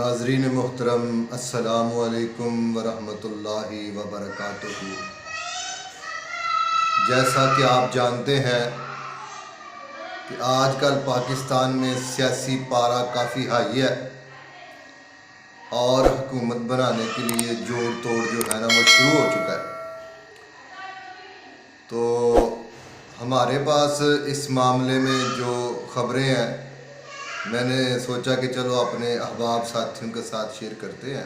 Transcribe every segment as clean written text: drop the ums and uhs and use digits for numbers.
नाज़रीन मोहतरम अस्सलामु अलैकुम वरहमतुल्लाहि वबरकातुहू। जैसा कि आप जानते हैं कि आजकल पाकिस्तान में सियासी पारा काफ़ी हाई है और हुकूमत बनाने के लिए जोड़ तोड़ जो है ना वो शुरू हो चुका है। तो हमारे पास इस मामले में जो ख़बरें हैं मैंने सोचा कि चलो अपने अहबाब साथियों के साथ शेयर करते हैं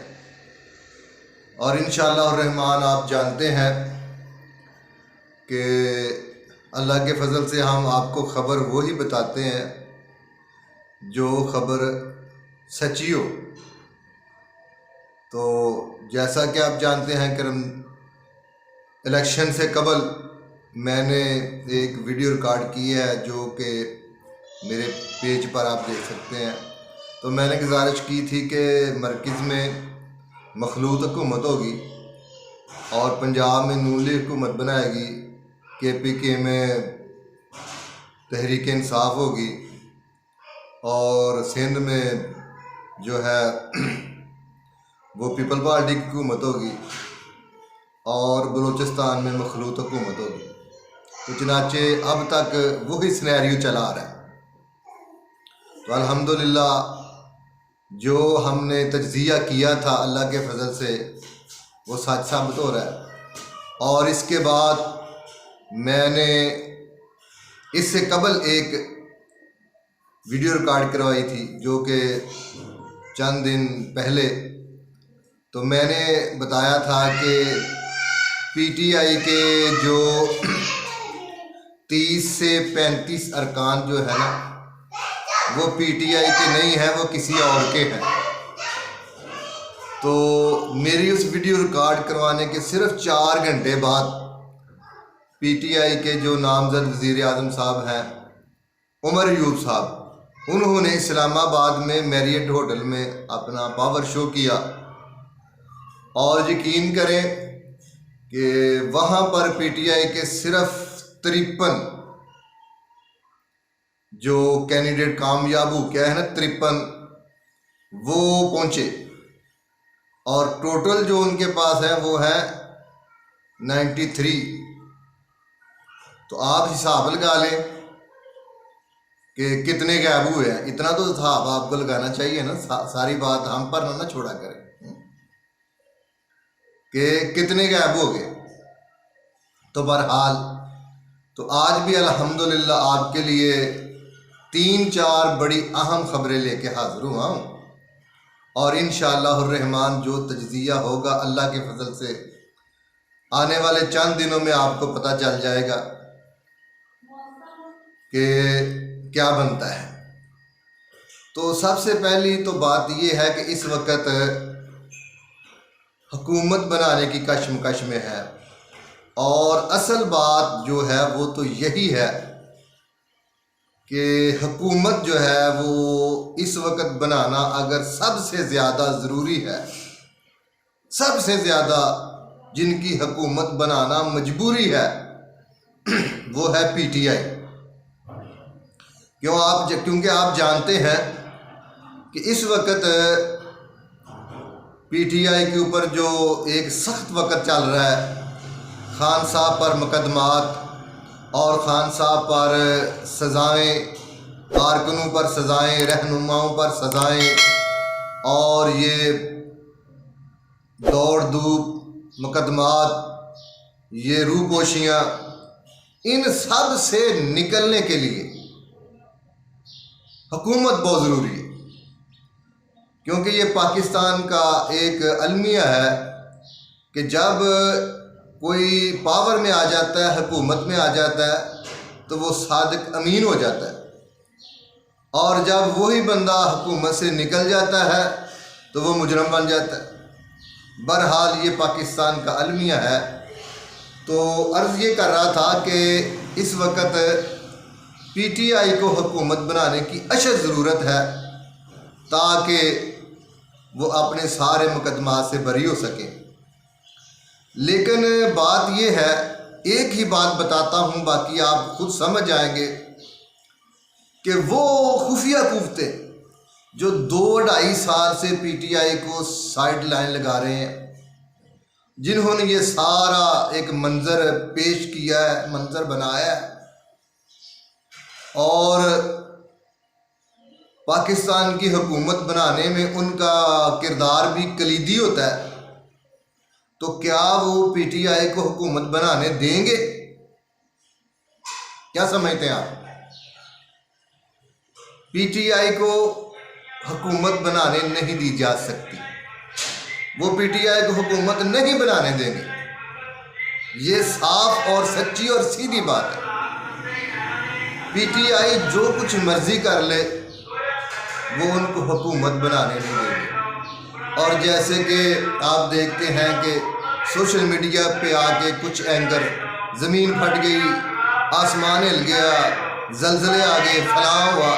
और इंशाअल्लाह रहमान आप जानते हैं कि अल्लाह के फजल से हम आपको ख़बर वही बताते हैं जो ख़बर सच्ची हो। तो जैसा कि आप जानते हैं कि इलेक्शन से कबल मैंने एक वीडियो रिकॉर्ड की है जो कि मेरे पेज पर आप देख सकते हैं। तो मैंने गुजारिश की थी कि मरकज़ में मखलूत हुकूमत होगी और पंजाब में नून लीग हुकूमत बनाएगी, KPK में तहरीक इंसाफ होगी और सिंध में जो है वो पीपल पार्टी की हुकूमत होगी और बलूचिस्तान में मखलूत हुकूमत होगी। तो चनाचे अब तक वही सिनेरियो चला आ रहा है। तो अल्हम्दुलिल्लाह जो हमने तज्ज़िया किया था अल्लाह के फजल से वो सच साबित हो रहा है। और इसके बाद मैंने इससे कबल एक वीडियो रिकॉर्ड करवाई थी जो कि चंद दिन पहले। तो मैंने बताया था कि PTI के जो 30 से 35 अरकान जो है ना वो PTI के नहीं हैं, वो किसी और के हैं। तो मेरी उस वीडियो रिकॉर्ड करवाने के सिर्फ 4 घंटे बाद PTI के जो नामजद वज़ीर आज़म साहब हैं उमर अयूब साहब, उन्होंने इस्लामाबाद में मैरियट होटल में अपना पावर शो किया और यकीन करें कि वहाँ पर PTI के सिर्फ 53 जो कैंडिडेट कामयाब हो गया है ना 53 वो पहुंचे और टोटल जो उनके पास है वो है 93। तो आप हिसाब लगा लें कि कितने गायब हुए हैं। इतना तो हिसाब आपको लगाना चाहिए ना, सारी बात हम पर ना छोड़ा करें कि कितने गायब हो गए। तो बहरहाल तो आज भी अल्हम्दुलिल्लाह आपके लिए 3-4 बड़ी अहम खबरें लेके हाजिर हुआ हूँ और इंशाअल्लाह रहमान जो तज्ज़िया होगा अल्लाह के फजल से आने वाले चंद दिनों में आपको पता चल जाएगा कि क्या बनता है। तो सबसे पहली तो बात यह है कि इस वक्त हुकूमत बनाने की कशमकश में है और असल बात जो है वो तो यही है कि हुकूमत जो है वो इस वक्त बनाना अगर सबसे ज़्यादा ज़रूरी है, सबसे ज़्यादा जिनकी हुकूमत बनाना मजबूरी है वो है PTI। क्योंकि आप जानते हैं कि इस वक्त PTI के ऊपर जो एक सख्त वक्त चल रहा है, खान साहब पर मुकदमात और खान साहब पर सज़ाएँ, कारकुनों पर सज़ाएँ, रहनुमाओं पर सज़ाएँ और ये दौड़ धूप मुकदमात, ये रूपोशियाँ, इन सब से निकलने के लिए हुकूमत बहुत ज़रूरी है। क्योंकि ये पाकिस्तान का एक अलमिया है कि जब कोई पावर में आ जाता है, हुकूमत में आ जाता है तो वो सादिक अमीन हो जाता है और जब वही बंदा हुकूमत से निकल जाता है तो वो मुजरम बन जाता है। बहरहाल ये पाकिस्तान का अलमिया है। तो अर्ज़ ये कर रहा था कि इस वक्त PTI को हुकूमत बनाने की अशद ज़रूरत है ताकि वो अपने सारे मुकदमात से बरी हो सके। लेकिन बात यह है, एक ही बात बताता हूँ, बाकी आप खुद समझ जाएंगे कि वो खुफिया कुफ्ते जो 2-2.5 साल से पीटीआई को साइड लाइन लगा रहे हैं, जिन्होंने ये सारा एक मंजर पेश किया है, मंजर बनाया है, और पाकिस्तान की हुकूमत बनाने में उनका किरदार भी कलीदी होता है, तो क्या वो पीटीआई को हुकूमत बनाने देंगे? क्या समझते हैं आप? पीटीआई को हुकूमत बनाने नहीं दी जा सकती, वो पीटीआई को हुकूमत नहीं बनाने देंगे। ये साफ और सच्ची और सीधी बात है। पीटीआई जो कुछ मर्जी कर ले, वो उनको हुकूमत बनाने नहीं देंगे। और जैसे कि आप देखते हैं कि सोशल मीडिया पे आके कुछ एंकर ज़मीन फट गई, आसमान हिल गया, जलजले आ गए, फलां हुआ,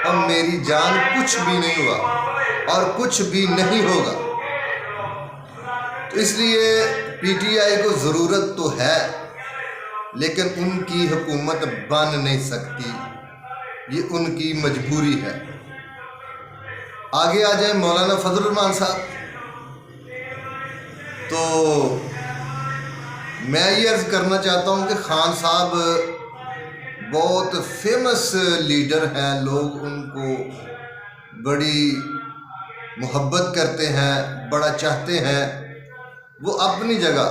और मेरी जान कुछ भी नहीं हुआ और कुछ भी नहीं होगा। तो इसलिए पीटीआई को ज़रूरत तो है, लेकिन उनकी हुकूमत बन नहीं सकती, ये उनकी मजबूरी है। आगे आ जाए मौलाना फजल रहमान साहब। तो मैं ये अर्ज़ करना चाहता हूँ कि खान साहब बहुत फेमस लीडर हैं, लोग उनको बड़ी मोहब्बत करते हैं, बड़ा चाहते हैं, वो अपनी जगह।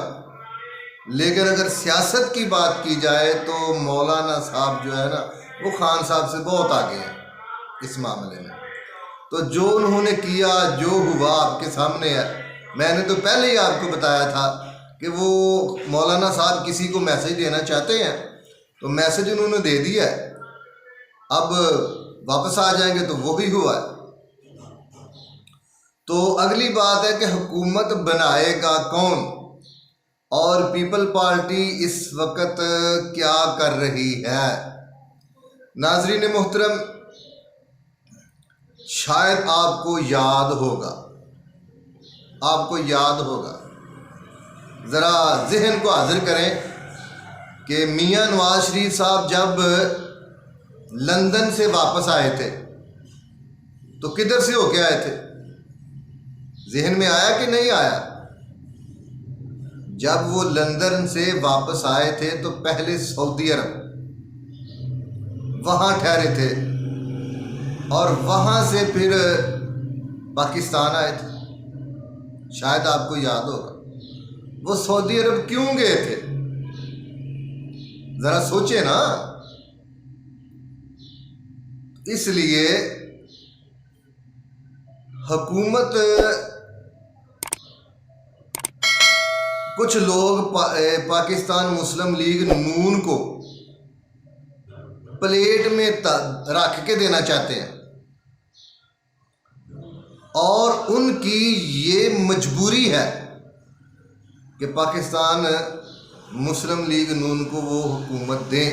लेकिन अगर सियासत की बात की जाए तो मौलाना साहब जो है ना, वो खान साहब से बहुत आगे हैं इस मामले में। तो जो उन्होंने किया, जो हुआ आपके सामने है। मैंने तो पहले ही आपको बताया था कि वो मौलाना साहब किसी को मैसेज देना चाहते हैं तो मैसेज उन्होंने दे दिया है, अब वापस आ जाएंगे तो वो भी हुआ है। तो अगली बात है कि हुकूमत बनाएगा कौन, और पीपल पार्टी इस वक्त क्या कर रही है। नाज़रीन मोहतरम, शायद आपको याद होगा, ज़रा जहन को हाजिर करें कि मियां नवाज शरीफ साहब जब लंदन से वापस आए थे तो किधर से होके आए थे? जहन में आया कि नहीं आया? जब वो लंदन से वापस आए थे तो पहले सऊदी अरब वहाँ ठहरे थे और वहाँ से फिर पाकिस्तान आए थे। शायद आपको याद होगा। वो सऊदी अरब क्यों गए थे, ज़रा सोचे ना। इसलिए हुकूमत, कुछ लोग पाकिस्तान मुस्लिम लीग नून को प्लेट में रख के देना चाहते हैं, और उनकी ये मजबूरी है कि पाकिस्तान मुस्लिम लीग नून को वो हुकूमत दें।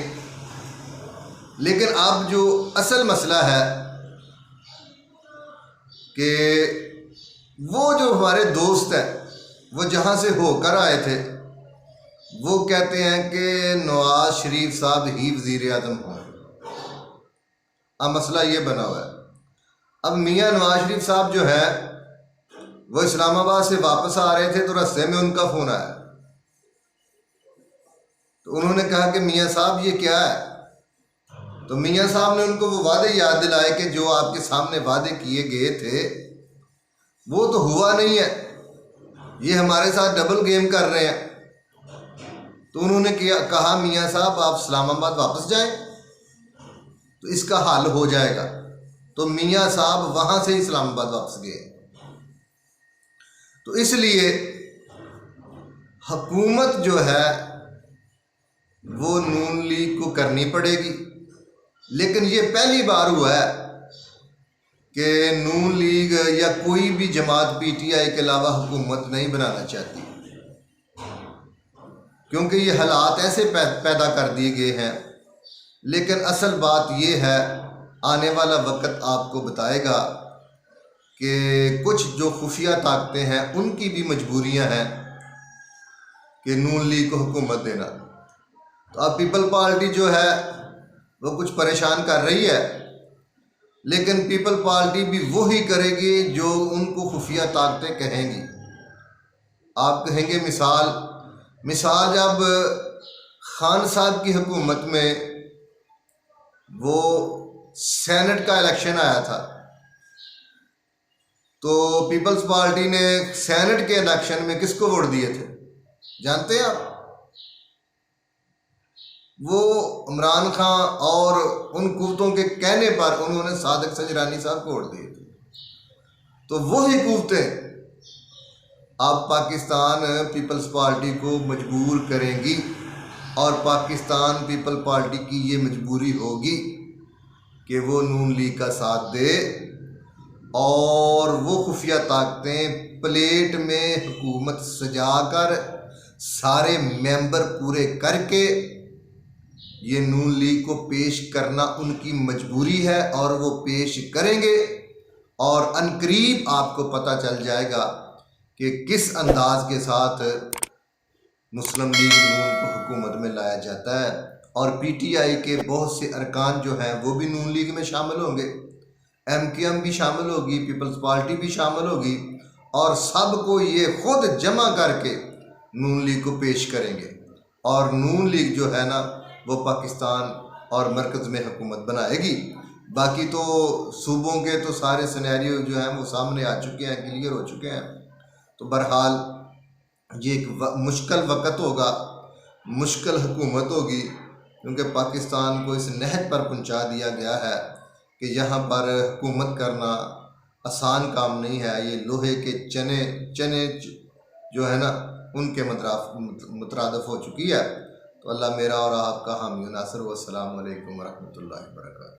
लेकिन अब जो असल मसला है कि वो जो हमारे दोस्त हैं, वो जहाँ से होकर आए थे, वो कहते हैं कि नवाज शरीफ साहब ही वज़ीर आज़म हों। अब मसला ये बना हुआ है। अब मियां नवाज शरीफ साहब जो है वो इस्लामाबाद से वापस आ रहे थे तो रास्ते में उनका फ़ोन आया, तो उन्होंने कहा कि मियां साहब ये क्या है? तो मियां साहब ने उनको वो वादे याद दिलाए कि जो आपके सामने वादे किए गए थे वो तो हुआ नहीं है, ये हमारे साथ डबल गेम कर रहे हैं। तो उन्होंने कहा मियां साहब आप इस्लामाबाद वापस जाएं तो इसका हल हो जाएगा। तो मियां साहब वहाँ से इस्लामाबाद वापस गए। तो इसलिए हुकूमत जो है वो नून लीग को करनी पड़ेगी। लेकिन ये पहली बार हुआ है कि नून लीग या कोई भी जमात पीटीआई के अलावा हुकूमत नहीं बनाना चाहती, क्योंकि ये हालात ऐसे पैदा कर दिए गए हैं। लेकिन असल बात ये है, आने वाला वक्त आपको बताएगा कि कुछ जो खुफिया ताकतें हैं उनकी भी मजबूरियां हैं कि नून लीग को हुकूमत देना। तो अब पीपल पार्टी जो है वो कुछ परेशान कर रही है लेकिन पीपल पार्टी भी वही करेगी जो उनको खुफिया ताकतें कहेंगी। आप कहेंगे मिसाल जब खान साहब की हुकूमत में वो सेनेट का इलेक्शन आया था तो पीपल्स पार्टी ने सेनेट के इलेक्शन में किसको वोट दिए थे जानते हैं आप? वो इमरान खान और उन कुव्वतों के कहने पर उन्होंने सादिक सजरानी साहब को वोट दिए थे। तो वही कुव्वतें अब पाकिस्तान पीपल्स पार्टी को मजबूर करेंगी और पाकिस्तान पीपल पार्टी की ये मजबूरी होगी कि वो नून लीग का साथ दे और वो खुफिया ताकतें प्लेट में हुकूमत सजाकर सारे मेंबर पूरे करके ये नून लीग को पेश करना उनकी मजबूरी है और वो पेश करेंगे। और अनकरीब आपको पता चल जाएगा कि किस अंदाज के साथ मुस्लिम लीग नून को हुकूमत में लाया जाता है। और पीटीआई के बहुत से अरकान जो हैं वो भी नून लीग में शामिल होंगे, एमकेएम भी शामिल होगी, पीपल्स पार्टी भी शामिल होगी और सबको ये खुद जमा करके नून लीग को पेश करेंगे। और नून लीग जो है ना वो पाकिस्तान और मरकज़ में हुकूमत बनाएगी। बाकी तो सूबों के तो सारे सिनेरियो जो हैं वो सामने आ चुके हैं, क्लियर हो चुके हैं। तो बहरहाल ये एक मुश्किल वक़्त होगा, मुश्किल हुकूमत होगी, क्योंकि पाकिस्तान को इस नहज पर पहुंचा दिया गया है कि यहाँ पर हुकूमत करना आसान काम नहीं है। ये लोहे के चने जो है ना उनके मुतरादफ हो चुकी है। तो अल्लाह मेरा और आपका हामी नासिर। वस्सलामु अलैकुम वरहमतुल्लाहि वबरकातुहू।